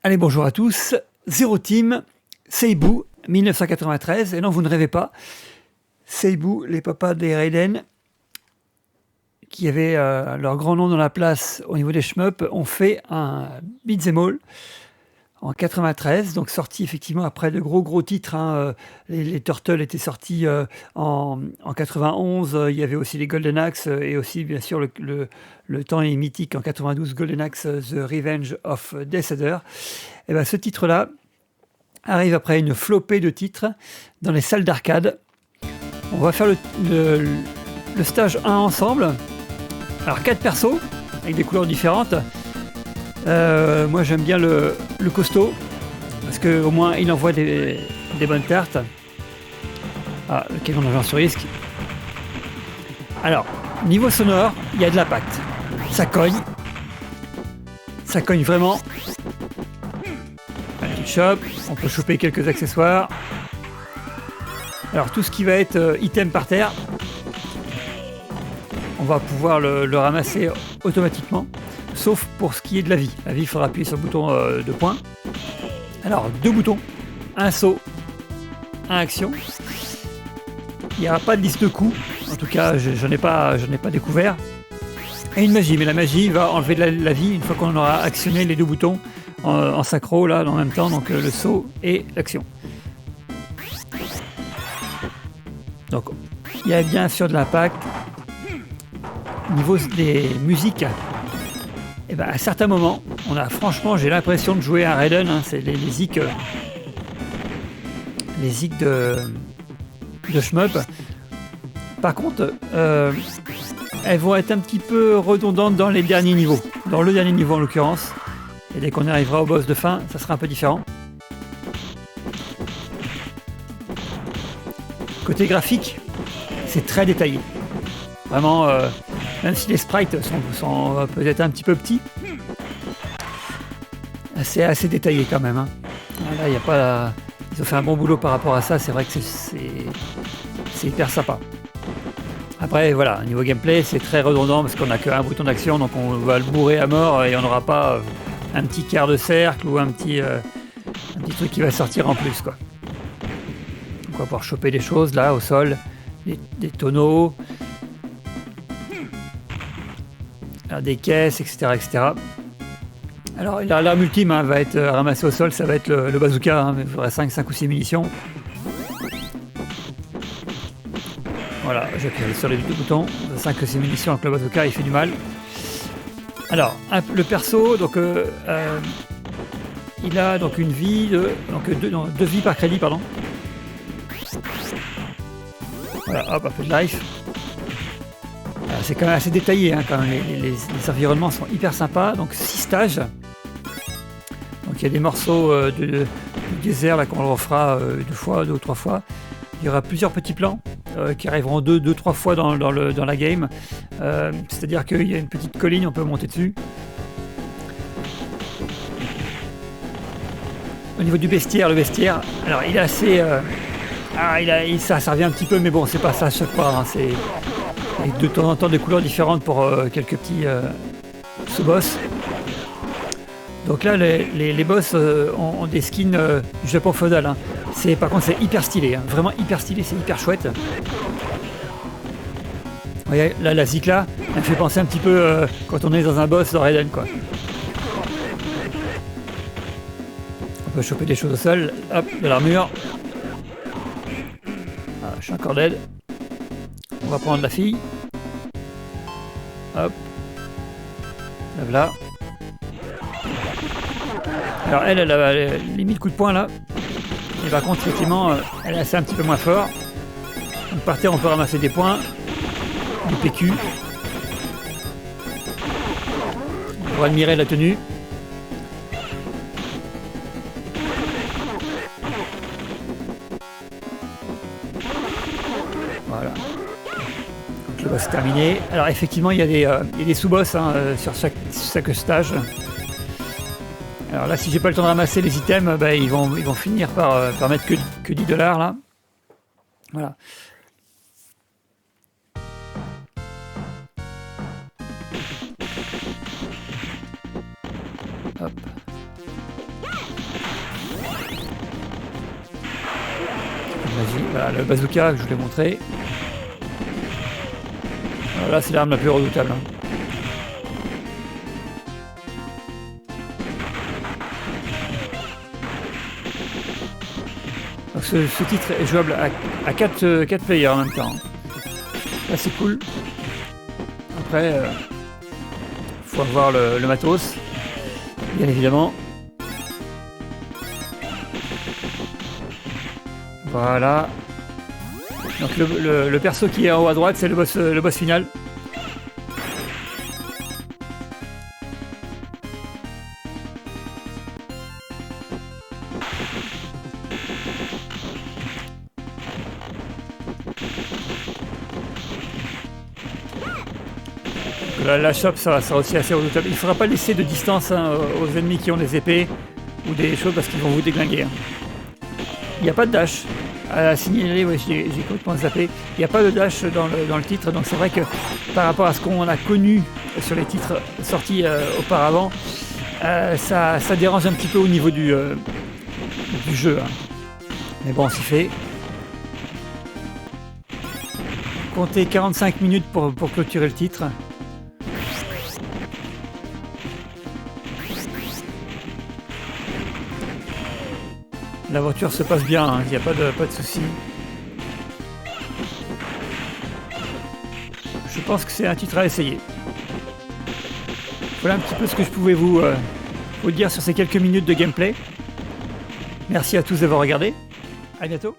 Allez, bonjour à tous. Zero Team, Seibu, 1993. Et non, vous ne rêvez pas. Seibu, les papas des Raiden, qui avaient leur grand nom dans la place au niveau des shmups, ont fait un beat'em all en 93, donc sorti effectivement après de gros titres. Les Turtles étaient sortis en 91. Il y avait aussi les Golden Axe et aussi bien sûr le temps est mythique en 92, Golden Axe The Revenge of Death Adder. Et ben ce titre-là arrive après une flopée de titres dans les salles d'arcade. On va faire le stage 1 ensemble. Alors 4 persos avec des couleurs différentes. Moi j'aime bien le costaud parce qu'au moins il envoie des bonnes cartes. Ah, lequel on a sur risque. Alors, niveau sonore, il y a de l'impact. Ça cogne vraiment. Un petit shop, on peut choper quelques accessoires. Alors tout ce qui va être item par terre, on va pouvoir le ramasser automatiquement. Sauf pour ce qui est de la vie. La vie, il faudra appuyer sur le bouton de point. Alors, 2 boutons, un saut, un action. Il n'y aura pas de liste de coups. En tout cas, je n'ai pas découvert. Et une magie, mais la magie va enlever de la vie une fois qu'on aura actionné les 2 boutons en synchro, là, en même temps, donc le saut et l'action. Donc, il y a bien sûr de l'impact. Niveau des musiques, et ben à certains moments, j'ai l'impression de jouer à Raiden. C'est les zik de shmup. Par contre, elles vont être un petit peu redondantes dans les derniers niveaux. Dans le dernier niveau en l'occurrence. Et dès qu'on arrivera au boss de fin, ça sera un peu différent. Côté graphique, c'est très détaillé. Vraiment, même si les sprites sont peut-être un petit peu petits, c'est assez détaillé quand même. Là, y a pas ils ont fait un bon boulot par rapport à ça. C'est vrai que c'est hyper sympa. Après, voilà, niveau gameplay, c'est très redondant parce qu'on n'a qu'un bouton d'action, donc on va le bourrer à mort et on n'aura pas un petit quart de cercle ou un petit truc qui va sortir en plus, quoi. On va pouvoir choper des choses là au sol, des tonneaux. Alors, des caisses, etc. Alors l'arme ultime va être ramassée au sol, ça va être le bazooka, mais il faudrait 5 ou 6 munitions. Voilà, j'appuie sur les 2 boutons, 5 ou 6 munitions avec le bazooka, il fait du mal. Alors, le perso, donc il a donc une vie deux vies par crédit, pardon. Voilà, hop, un peu de life. C'est quand même assez détaillé, quand même. Les environnements sont hyper sympas. Donc 6 stages. Donc il y a des morceaux du désert là qu'on refera 2 ou 3 fois. Il y aura plusieurs petits plans qui arriveront 2-3 fois dans la game. C'est-à-dire qu'il y a une petite colline, on peut monter dessus. Au niveau du bestiaire, le bestiaire, alors il est assez... ça revient un petit peu, mais bon, c'est pas ça à chaque fois. C'est avec de temps en temps des couleurs différentes pour quelques petits sous-boss. Donc là, les boss ont des skins du Japon feudal. Par contre, c'est hyper stylé, vraiment hyper stylé, c'est hyper chouette. Vous voyez, là, la zik là, elle fait penser un petit peu quand on est dans un boss de Raiden, quoi. On peut choper des choses au sol, hop, de l'armure. Ah, je suis encore dead. On va prendre la fille. Hop. Là, voilà. Alors elle a les 1000 coups de poing là. Et par contre, effectivement, elle est un petit peu moins fort. Donc par terre, on peut ramasser des points. Du PQ. Pour admirer la tenue. Voilà. Donc le boss est terminé. Alors effectivement, il y a des sous-boss sur chaque stage. Alors là, si j'ai pas le temps de ramasser les items, ils vont finir par mettre que $10 là. Voilà. Hop. Vas-y, voilà, le bazooka que je vous l'ai montré. Alors là, c'est l'arme la plus redoutable. Hein. Donc ce titre est jouable à 4 players en même temps. Là, c'est cool. Après, faut avoir le matos, bien évidemment. Voilà. Donc le perso qui est en haut à droite, c'est le boss final. La chope, ça sera aussi assez redoutable. Il ne faudra pas laisser de distance hein, aux ennemis qui ont des épées ou des choses parce qu'ils vont vous déglinguer. Hein. Il n'y a pas de dash à signaler, ouais, j'ai complètement zappé. Il n'y a pas de dash dans le titre, donc c'est vrai que par rapport à ce qu'on a connu sur les titres sortis auparavant, ça dérange un petit peu au niveau du jeu. Hein. Mais bon, c'est fait. Comptez 45 minutes pour clôturer le titre. L'aventure se passe bien, il n'y a pas de souci. Je pense que c'est un titre à essayer. Voilà un petit peu ce que je pouvais vous dire sur ces quelques minutes de gameplay. Merci à tous d'avoir regardé. À bientôt.